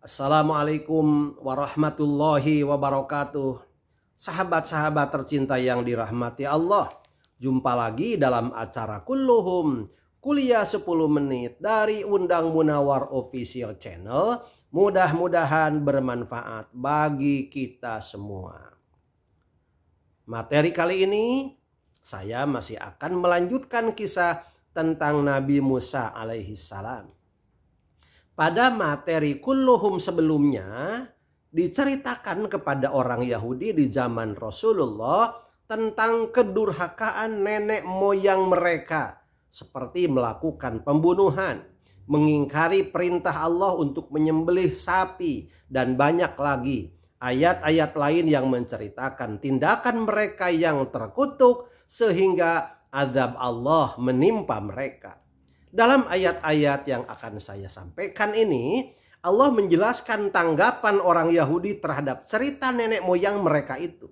Assalamualaikum warahmatullahi wabarakatuh. Sahabat-sahabat tercinta yang dirahmati Allah, jumpa lagi dalam acara Kulluhum, kuliah 10 menit dari Undang Munawar Official Channel. Mudah-mudahan bermanfaat bagi kita semua. Materi kali ini saya masih akan melanjutkan kisah tentang Nabi Musa alaihissalam. Pada materi Kulluhum sebelumnya diceritakan kepada orang Yahudi di zaman Rasulullah tentang kedurhakaan nenek moyang mereka, seperti melakukan pembunuhan, mengingkari perintah Allah untuk menyembelih sapi, dan banyak lagi ayat-ayat lain yang menceritakan tindakan mereka yang terkutuk sehingga azab Allah menimpa mereka. Dalam ayat-ayat yang akan saya sampaikan ini, Allah menjelaskan tanggapan orang Yahudi terhadap cerita nenek moyang mereka itu.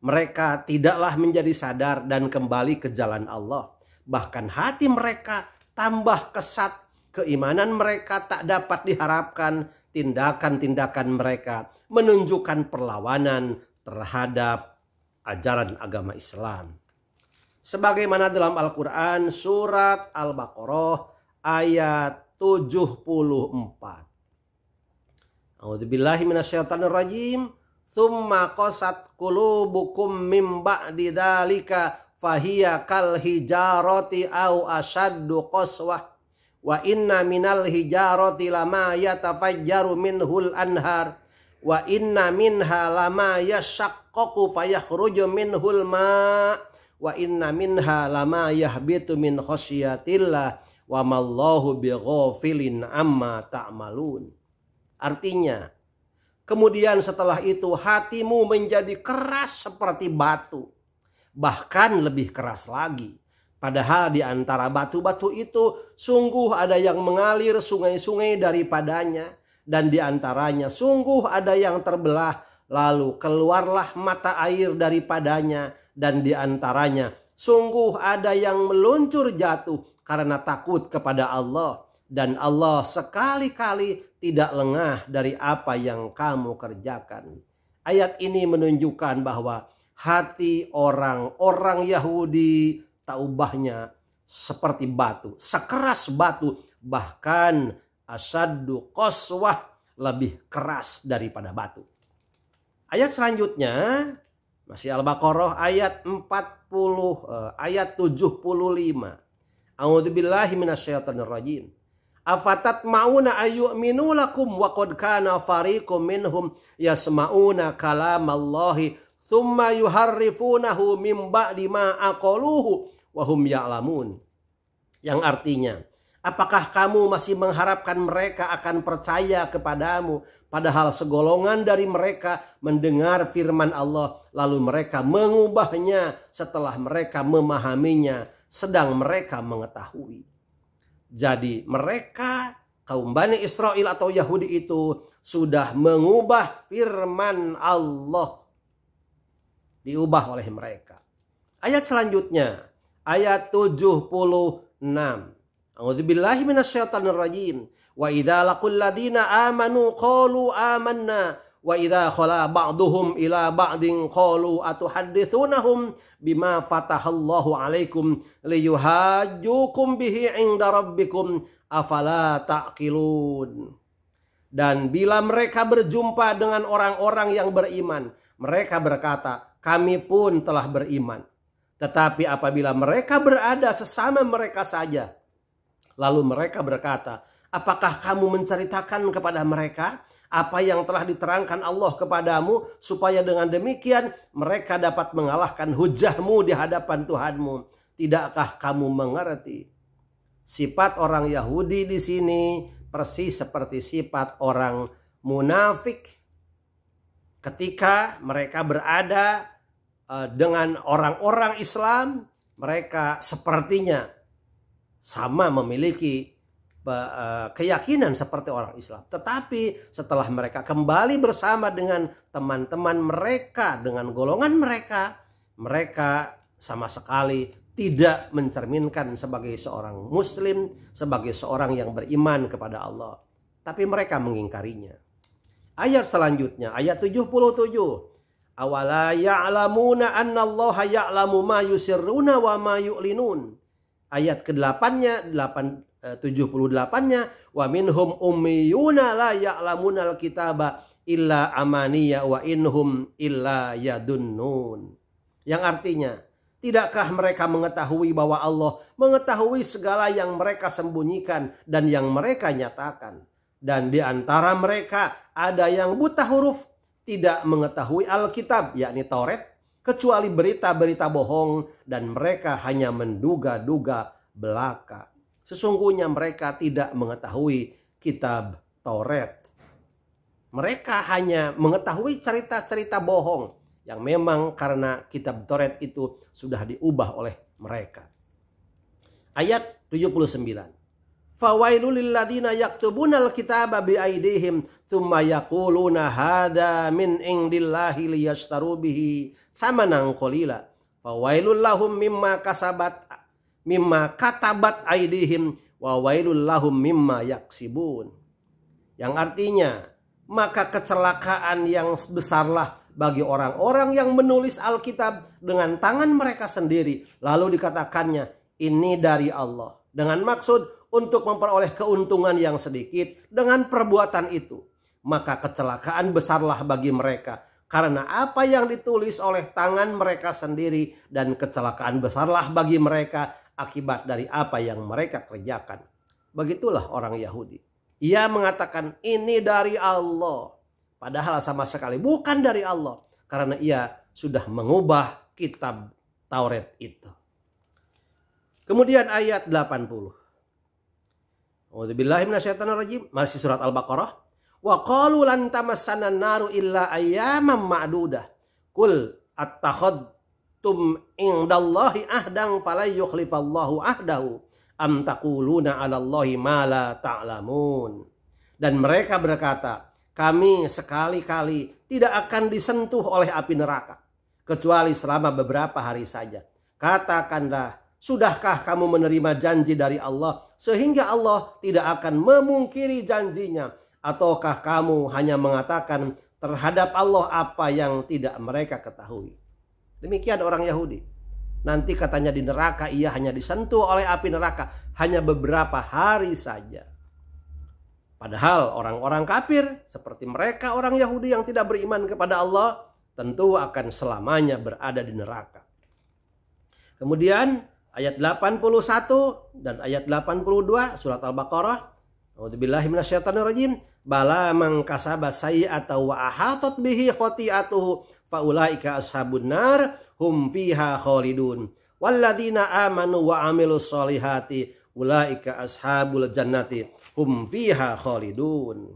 Mereka tidaklah menjadi sadar dan kembali ke jalan Allah. Bahkan hati mereka tambah kesat, keimanan mereka tak dapat diharapkan, tindakan-tindakan mereka menunjukkan perlawanan terhadap ajaran agama Islam. Sebagaimana dalam Al-Quran surat Al-Baqarah ayat 74. A'udzubillahi minasyaitonirrajim. Tsumma qasat qulubukum mim ba'di dzalika fahiya kal hijarati au asyaddu qaswah wa inna minal hijarati lama yatafajjaru minhul anhar wa inna minha lama yashaqqaqu fayakhruju minhul ma' wa inna minha lama yahbitu min khasyatillah wa mallahu bighafilin amma ta'malun. Artinya, kemudian setelah itu hatimu menjadi keras seperti batu, bahkan lebih keras lagi. Padahal di antara batu-batu itu sungguh ada yang mengalir sungai-sungai daripadanya, dan di antaranya sungguh ada yang terbelah, lalu keluarlah mata air daripadanya, dan di antaranya sungguh ada yang meluncur jatuh karena takut kepada Allah, dan Allah sekali-kali tidak lengah dari apa yang kamu kerjakan. Ayat ini menunjukkan bahwa hati orang-orang Yahudi tak ubahnya seperti batu, sekeras batu, bahkan asyaddu qaswah, lebih keras daripada batu. Ayat selanjutnya masih Al-Baqarah ayat 75. A'udzubillahi minasyaitonirrajim. Afatatma'una ayyu'minu lakum wa qad kana fariqum minhum yasma'una kalamallahi thumma yuharrifunahu min ba'di ma aqaluhu wa hum ya'lamun. Yang artinya, apakah kamu masih mengharapkan mereka akan percaya kepadamu, padahal segolongan dari mereka mendengar firman Allah, lalu mereka mengubahnya setelah mereka memahaminya, sedang mereka mengetahui. Jadi mereka, kaum Bani Israel atau Yahudi itu, sudah mengubah firman Allah. Diubah oleh mereka. Ayat selanjutnya, ayat 76. A'udzubillahi minasyaitonirrajim. Wa idza laqul ladina amanu qalu amanna wa idza khala ba'duhum ila ba'din qalu atuhaddithunahum bima fatahallahu alaikum liyuhajjukum bihi 'inda rabbikum afala ta'qilun. Dan bila mereka berjumpa dengan orang-orang yang beriman, mereka berkata, kami pun telah beriman. Tetapi apabila mereka berada sesama mereka saja, lalu mereka berkata, apakah kamu menceritakan kepada mereka apa yang telah diterangkan Allah kepadamu, supaya dengan demikian mereka dapat mengalahkan hujahmu di hadapan Tuhanmu? Tidakkah kamu mengerti? Sifat orang Yahudi di sini persis seperti sifat orang munafik ketika mereka berada dengan orang-orang Islam. Mereka sepertinya sama memiliki keyakinan seperti orang Islam. Tetapi setelah mereka kembali bersama dengan teman-teman mereka, dengan golongan mereka, mereka sama sekali tidak mencerminkan sebagai seorang muslim, sebagai seorang yang beriman kepada Allah. Tapi mereka mengingkarinya. Ayat selanjutnya, ayat 77. Awala ya'lamuna annallaha ya'lamu ma yusirruna wa ma yu'linun. Ayat ke-8-nya, 78-nya, wa minhum ummiyuna la ya'lamunal kitaba illa amaniya wa inhum illa yadunnun. Yang artinya, tidakkah mereka mengetahui bahwa Allah mengetahui segala yang mereka sembunyikan dan yang mereka nyatakan. Dan di antara mereka ada yang buta huruf, tidak mengetahui Alkitab, yakni Taurat, kecuali berita-berita bohong, dan mereka hanya menduga-duga belaka. Sesungguhnya mereka tidak mengetahui kitab Taurat. Mereka hanya mengetahui cerita-cerita bohong yang memang karena kitab Taurat itu sudah diubah oleh mereka. Ayat 79. Fawailul lilladzina yaktubunal kitaba biaidihim tsumma yaquluna hadza min indillahi liyashtaru bihi tsamanan qalila. Fawailul lahum mimma katabat aidihim wa wailul lahum mimma yaksibun. Yang artinya, maka kecelakaan yang besarlah bagi orang-orang yang menulis Alkitab dengan tangan mereka sendiri. Lalu dikatakannya, ini dari Allah. Dengan maksud untuk memperoleh keuntungan yang sedikit dengan perbuatan itu. Maka kecelakaan besarlah bagi mereka. Karena apa yang ditulis oleh tangan mereka sendiri. Dan kecelakaan besarlah bagi mereka akibat dari apa yang mereka kerjakan. Begitulah orang Yahudi. Ia mengatakan ini dari Allah. Padahal sama sekali bukan dari Allah. Karena ia sudah mengubah kitab Taurat itu. Kemudian ayat 80. A'udzubillahi minasyaitonirrajim. Masih surat Al-Baqarah. Wa qalu lan tamassana an-naru illa ayyaman ma'dudah. Qul attakhadtum indallahi ahdan falan yukhlifallahu ahdahu. Am taquluna 'alallahi ma la ta'lamun. Dan mereka berkata, kami sekali-kali tidak akan disentuh oleh api neraka kecuali selama beberapa hari saja. Katakanlah, sudahkah kamu menerima janji dari Allah sehingga Allah tidak akan memungkiri janjinya? Ataukah kamu hanya mengatakan terhadap Allah apa yang tidak mereka ketahui? Demikian orang Yahudi. Nanti katanya di neraka ia hanya disentuh oleh api neraka hanya beberapa hari saja. Padahal orang-orang kafir seperti mereka orang Yahudi yang tidak beriman kepada Allah tentu akan selamanya berada di neraka. Kemudian ayat 81 dan ayat 82 surat Al-Baqarah. A'udzubillahi minasyaitonirrajim. Bala man kasaba sayyi'atan wa ahatat bihi khati'atuhu faulaika ashabun nar hum fiha khalidun. Walladzina amanu wa amilus solihati ulaika ashabul jannati hum fiha khalidun.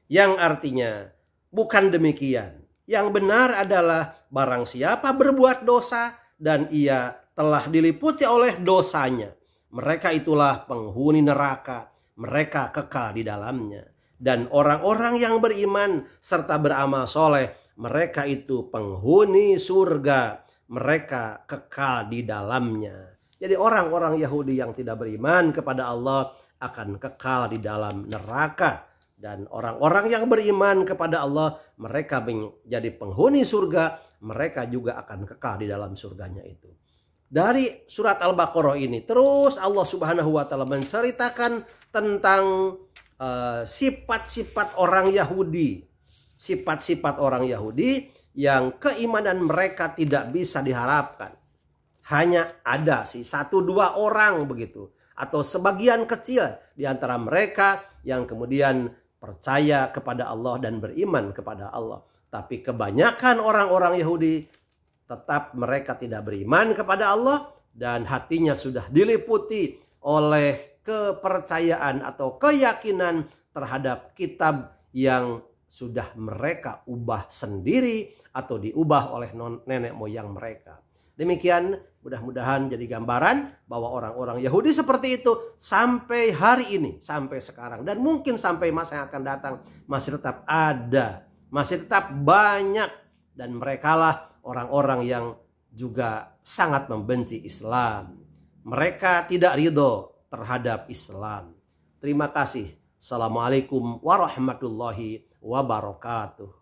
Yang artinya bukan demikian. Yang benar adalah barang siapa berbuat dosa dan ia telah diliputi oleh dosanya, mereka itulah penghuni neraka, mereka kekal di dalamnya. Dan orang-orang yang beriman serta beramal soleh, mereka itu penghuni surga, mereka kekal di dalamnya. Jadi orang-orang Yahudi yang tidak beriman kepada Allah akan kekal di dalam neraka. Dan orang-orang yang beriman kepada Allah, mereka menjadi penghuni surga, mereka juga akan kekal di dalam surganya itu. Dari surat Al-Baqarah ini terus Allah Subhanahu wa taala menceritakan tentang sifat-sifat orang Yahudi. Sifat-sifat orang Yahudi yang keimanan mereka tidak bisa diharapkan. Hanya ada sih 1-2 orang begitu. Atau sebagian kecil di antara mereka yang kemudian percaya kepada Allah dan beriman kepada Allah. Tapi kebanyakan orang-orang Yahudi tetap mereka tidak beriman kepada Allah dan hatinya sudah diliputi oleh kepercayaan atau keyakinan terhadap kitab yang sudah mereka ubah sendiri atau diubah oleh nenek moyang mereka. Demikian mudah-mudahan jadi gambaran bahwa orang-orang Yahudi seperti itu sampai hari ini, sampai sekarang dan mungkin sampai masa yang akan datang masih tetap ada, masih tetap banyak, dan merekalah orang-orang yang juga sangat membenci Islam. Mereka tidak ridho terhadap Islam. Terima kasih. Assalamualaikum warahmatullahi wabarakatuh.